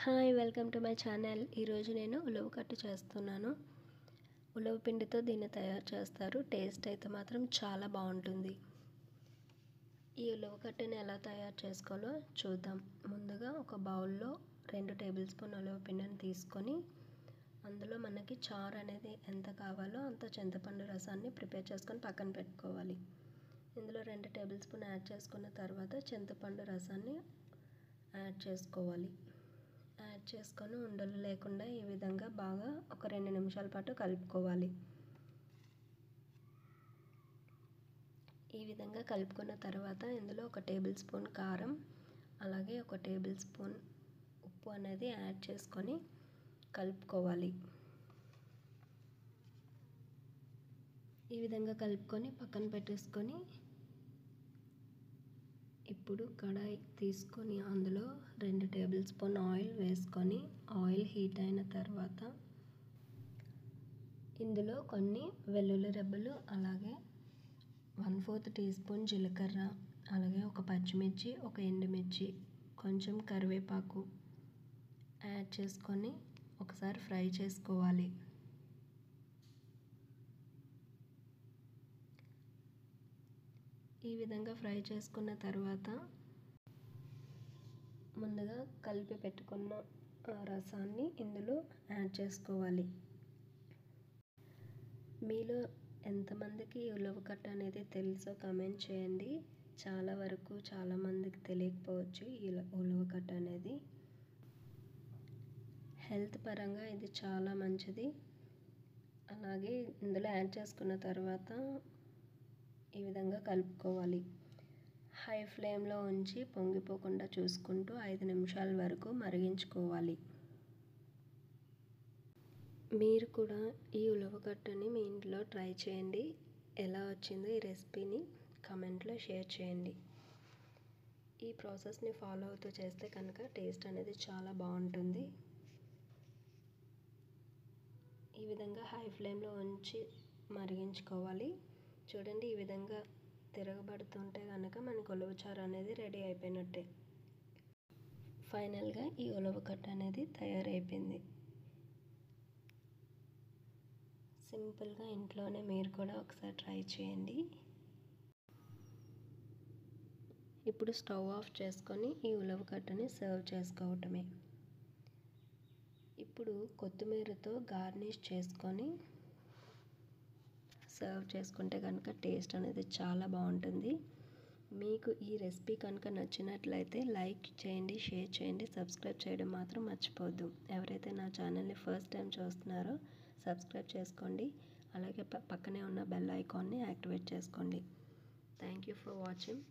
Hi welcome to my channel. ఈరోజు నేను ఉలవ కట్టు చేస్తున్నాను. ఉలవ పిండితో దీన్ని తయారు చేస్తారు. టేస్ట్ అయితే మాత్రం చాలా బాగుంటుంది. ఈ ఉలవ కట్టుని ఎలా తయారు చేసుకోవాలో చూద్దాం. ముందుగా ఒక బౌల్లో 2 టేబుల్ స్పూన్ ఉలవ పిండిని తీసుకొని అందులో మనకి చారు అనేది ఎంత కావాలో అంత చింతపండు రసాన్ని ప్రిపేర్ చేసుకొని పక్కన పెట్టుకోవాలి. ఇందులో 2 టేబుల్ స్పూన్ యాడ్ చేసుకున్న తర్వాత చింతపండు రసాన్ని యాడ్ చేసుకోవాలి. యాడ్ చేసుకొని ఉండలు లేకుండా ఈ విధంగా బాగా ఒక 2 నిమిషాల పాటు కలుపుకోవాలి. ఈ విధంగా కలుపుకున్న తర్వాత ఇందులో 1 టేబుల్ స్పూన్ కారం అలాగే 1 టేబుల్ స్పూన్ ఉప్పు అనేది యాడ్ చేసుకొని కలుపుకోవాలి. ఈ విధంగా కలుపుకొని పక్కన పెట్టేసుకొని ఇప్పుడు కడాయి తీసుకొని అందులో 2 టేబుల్ స్పూన్ ఆయిల్ వేసుకొని ఆయిల్ హీట్ అయిన తర్వాత ఇందులో కొన్ని వెల్లుల్లి రెబ్బలు అలాగే 1/4 టీ స్పూన్ జీలకర్ర అలాగే ఒక పచ్చిమిర్చి ఒక ఎండుమిర్చి కొంచెం కరివేపాకు యాడ్ చేసుకొని ఒకసారి ఫ్రై చేసుకోవాలి. ఈ విధంగా ఫ్రై చేసుకున్న తర్వాత ముందుగా కలిపి పెట్టుకున్న రసాన్ని ఇందులో యాడ్ చేసుకోవాలి. మీలో ఎంతమందికి ఉలవ కట్టు అనేది తెలుసో కామెంట్ చేయండి. చాలామందికి తెలియకపోవచ్చు ఈ ఉలవ కట్టు అనేది. హెల్త్ పరంగా ఇది చాలా మంచిది. అలాగే ఇందులో యాడ్ చేసుకున్న తర్వాత ఈ విధంగా కలుపుకోవాలి. హై ఫ్లేమ్లో ఉంచి పొంగిపోకుండా చూసుకుంటూ 5 నిమిషాల వరకు మరిగించుకోవాలి. మీరు కూడా ఈ ఉలవ కట్టుని మీ ఇంట్లో ట్రై చేయండి. ఎలా వచ్చిందో ఈ రెసిపీని కామెంట్లో షేర్ చేయండి. ఈ ప్రాసెస్ని ఫాలో అవుతూ చేస్తే కనుక టేస్ట్ అనేది చాలా బాగుంటుంది. ఈ విధంగా హై ఫ్లేమ్లో ఉంచి మరిగించుకోవాలి. చూడండి, ఈ విధంగా తిరగబడుతుంటే కనుక మనకు ఉలవచారు అనేది రెడీ అయిపోయినట్టే. ఫైనల్గా ఈ ఉలవ కట్టు అనేది తయారైపోయింది. సింపుల్గా ఇంట్లోనే మీరు కూడా ఒకసారి ట్రై చేయండి. ఇప్పుడు స్టవ్ ఆఫ్ చేసుకొని ఈ ఉలవ కట్టుని సర్వ్ చేసుకోవటమే. ఇప్పుడు కొత్తిమీరతో గార్నిష్ చేసుకొని సర్వ్ చేసుకుంటే కనుక టేస్ట్ అనేది చాలా బాగుంటుంది. మీకు ఈ రెసిపీ కనుక నచ్చినట్లయితే లైక్ చేయండి, షేర్ చేయండి, సబ్స్క్రైబ్ చేయడం మాత్రం మర్చిపోవద్దు. ఎవరైతే నా ఛానల్ని ఫస్ట్ టైం చూస్తున్నారో సబ్స్క్రైబ్ చేసుకోండి. అలాగే పక్కనే ఉన్న బెల్ ఐకాన్ని యాక్టివేట్ చేసుకోండి. Thank you for watching.